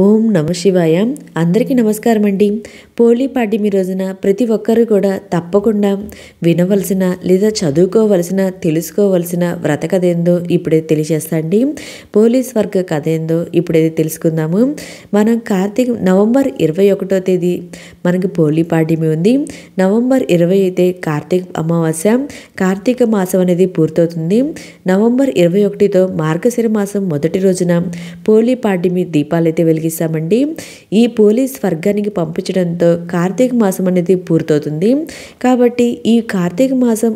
ఓం నమ శివాయ. అందరికీ నమస్కారం అండి. పోలీ పాడ్యమి రోజున ప్రతి ఒక్కరు కూడా తప్పకుండా వినవలసిన లేదా చదువుకోవలసిన తెలుసుకోవలసిన వ్రత కథ ఏందో ఇప్పుడే తెలియజేస్తాండి. పోలీస్ వర్గ కథ ఏందో ఇప్పుడైతే తెలుసుకుందాము. మనం నవంబర్ 21వ తేదీ మనకి పోలీ పాడ్యమి ఉంది. నవంబర్ 20 అయితే కార్తీక అమావాస్య, కార్తీక మాసం అనేది పూర్తవుతుంది. నవంబర్ 21తో మార్గశిర మాసం మొదటి రోజున పోలీ పాడ్యమి దీపాలు అయితే వెలిగిస్తామండి. ఈ పోలీస్ వర్గానికి పంపించడంతో కార్తీక మాసం అనేది పూర్తవుతుంది. కాబట్టి ఈ కార్తీక మాసం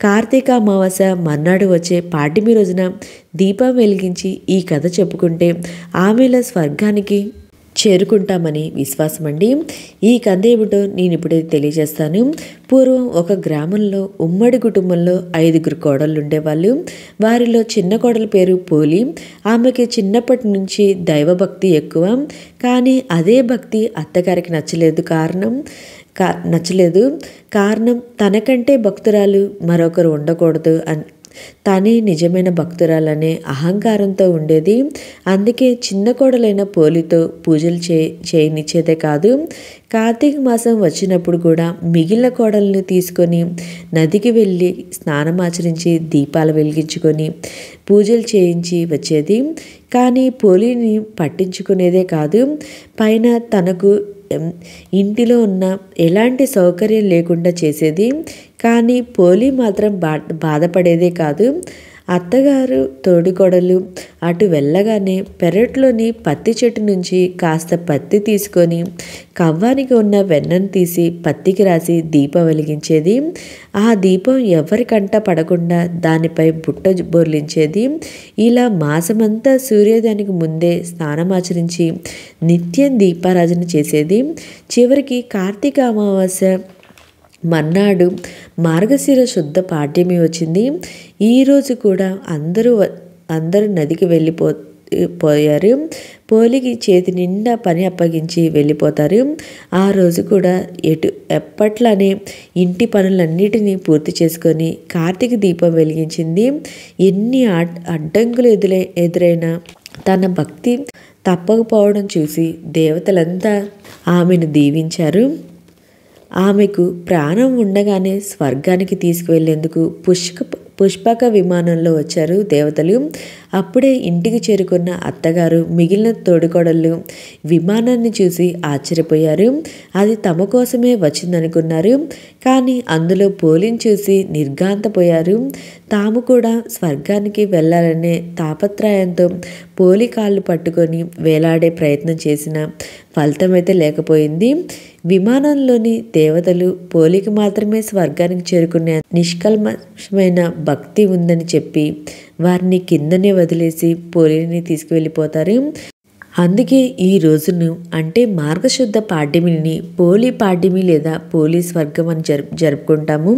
కార్తీక అమావాస్య మర్నాడు వచ్చే పాడ్యమి రోజున దీపం వెలిగించి ఈ కథ చెప్పుకుంటే ఆమెల స్వర్గానికి చేరుకుంటామని విశ్వాసం అండి. ఈ కథ ఏమిటో నేను ఇప్పుడే తెలియజేస్తాను. పూర్వం ఒక గ్రామంలో ఉమ్మడి కుటుంబంలో 5 కోడళ్ళు ఉండేవాళ్ళు. వారిలో చిన్న కోడల పేరు పోలి. ఆమెకి చిన్నప్పటి నుంచి దైవభక్తి ఎక్కువ. కానీ అదే భక్తి అత్తగారికి నచ్చలేదు. కారణం తనకంటే భక్తురాలు మరొకరు ఉండకూడదు అని, తనే నిజమైన భక్తురాలనే అహంకారంతో ఉండేది. అందుకే చిన్న కోడలైన పోలితో పూజలు చేయనిచ్చేదే కాదు, కార్తీక మాసం వచ్చినప్పుడు కూడా మిగిలిన కోడల్ని తీసుకొని నదికి వెళ్ళి స్నానమాచరించి దీపాలు వెలిగించుకొని పూజలు చేయించి వచ్చేది. కానీ పోలిని పట్టించుకునేదే కాదు, పైన తనకు ఇంటిలో ఉన్న ఎలాంటి సౌకర్యం లేకుండా చేసేది. కానీ పోలి మాత్రం బాధపడేదే కాదు. అత్తగారు తోడికోడలు అటు వెళ్ళగానే పెరట్లోని పత్తి చెట్టు నుంచి కాస్త పత్తి తీసుకొని కవ్వానికి ఉన్న వెన్నను తీసి పత్తికి రాసి దీపం వెలిగించేది. ఆ దీపం ఎవరికంట పడకుండా దానిపై బుట్ట బోర్లించేది. ఇలా మాసమంతా సూర్యోదయానికి ముందే స్నానమాచరించి నిత్యం దీపారాధన చేసేది. చివరికి కార్తీక అమావాస్య మర్నాడు మార్గశిర శుద్ధ పాడ్యమి వచ్చింది. ఈరోజు కూడా అందరూ నదికి వెళ్ళిపోయారు. పోలికి చేతి నిండా పని అప్పగించి వెళ్ళిపోతారు. ఆ రోజు కూడా ఎప్పట్లానే ఇంటి పనులన్నిటినీ పూర్తి చేసుకొని కార్తీక దీపం వెలిగించింది. ఎన్ని అడ్డంకులు ఎదురైనా తన భక్తి తప్పకపోవడం చూసి దేవతలంతా ఆమెను దీవించారు. ఆమెకు ప్రాణం ఉండగానే స్వర్గానికి తీసుకువెళ్లేందుకు పుష్పక విమానంలో వచ్చారు దేవతలు. అప్పుడే ఇంటికి చేరుకున్న అత్తగారు మిగిలిన తోడికోడళ్ళు విమానాన్ని చూసి ఆశ్చర్యపోయారు. అది తమ కోసమే వచ్చిందనుకున్నారు. కానీ అందులో పోలిని చూసి నిర్ఘాంతపోయారు. తాము కూడా స్వర్గానికి వెళ్ళాలనే తాపత్రయంతో పోలి కాళ్ళు పట్టుకొని వేలాడే ప్రయత్నం చేసిన ఫలితమైతే లేకపోయింది. విమానంలోని దేవతలు పోలికి మాత్రమే స్వర్గానికి చేరుకునే నిష్కల్మషమైన భక్తి ఉందని చెప్పి వారిని కిందనే వదిలేసి పోలిని తీసుకువెళ్ళిపోతారు. అందుకే ఈ రోజును అంటే మార్గశుద్ధ పాడ్యమిని పోలీ పాడ్యమి లేదా పోలీ స్వర్గం అని జరుపుకుంటాము.